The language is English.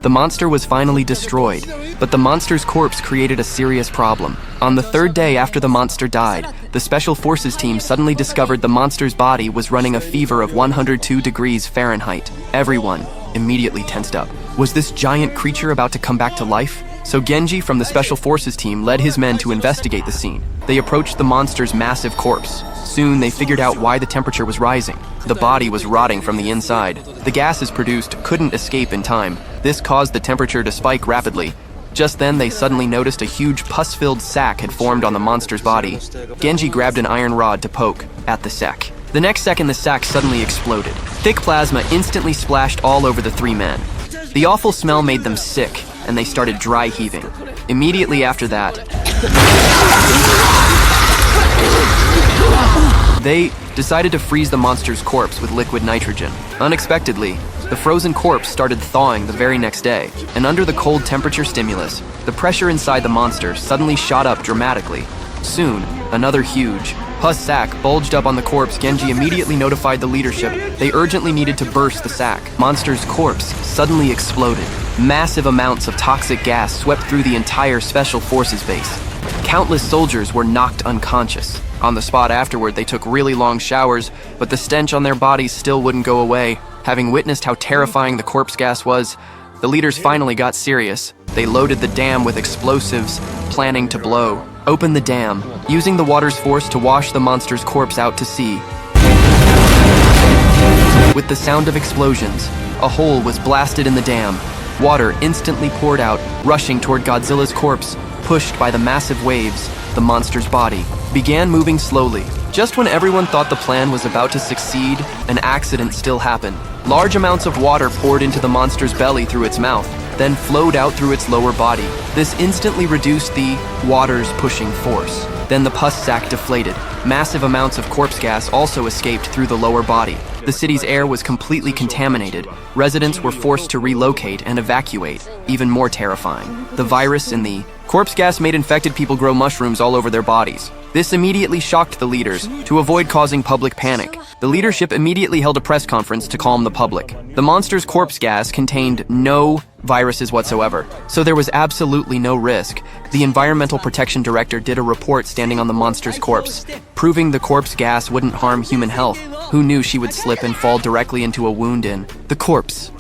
The monster was finally destroyed, but the monster's corpse created a serious problem. On the third day after the monster died, the Special Forces team suddenly discovered the monster's body was running a fever of 102 degrees Fahrenheit. Everyone immediately tensed up. Was this giant creature about to come back to life? So Genji from the Special Forces team led his men to investigate the scene. They approached the monster's massive corpse. Soon they figured out why the temperature was rising. The body was rotting from the inside. The gases produced couldn't escape in time. This caused the temperature to spike rapidly. Just then they suddenly noticed a huge pus-filled sac had formed on the monster's body. Genji grabbed an iron rod to poke at the sac. The next second the sac suddenly exploded. Thick plasma instantly splashed all over the three men. The awful smell made them sick, and they started dry heaving. Immediately after that, they decided to freeze the monster's corpse with liquid nitrogen. Unexpectedly, the frozen corpse started thawing the very next day, and under the cold temperature stimulus, the pressure inside the monster suddenly shot up dramatically. Soon, another huge pus sac bulged up on the corpse. Genji immediately notified the leadership they urgently needed to burst the sac. Monster's corpse suddenly exploded. Massive amounts of toxic gas swept through the entire Special Forces base. Countless soldiers were knocked unconscious. On the spot afterward, they took really long showers, but the stench on their bodies still wouldn't go away. Having witnessed how terrifying the corpse gas was, the leaders finally got serious. They loaded the dam with explosives, planning to blow open the dam, using the water's force to wash the monster's corpse out to sea. With the sound of explosions, a hole was blasted in the dam. Water instantly poured out, rushing toward Godzilla's corpse. Pushed by the massive waves, the monster's body began moving slowly. Just when everyone thought the plan was about to succeed, an accident still happened. Large amounts of water poured into the monster's belly through its mouth, then flowed out through its lower body. This instantly reduced the water's pushing force. Then the pus sac deflated. Massive amounts of corpse gas also escaped through the lower body. The city's air was completely contaminated. Residents were forced to relocate and evacuate. Even more terrifying, the virus in the corpse gas made infected people grow mushrooms all over their bodies. This immediately shocked the leaders. To avoid causing public panic, the leadership immediately held a press conference to calm the public. The monster's corpse gas contained no viruses whatsoever, so there was absolutely no risk. The Environmental Protection Director did a report standing on the monster's corpse, proving the corpse gas wouldn't harm human health. Who knew she would slip and fall directly into a wound in the corpse?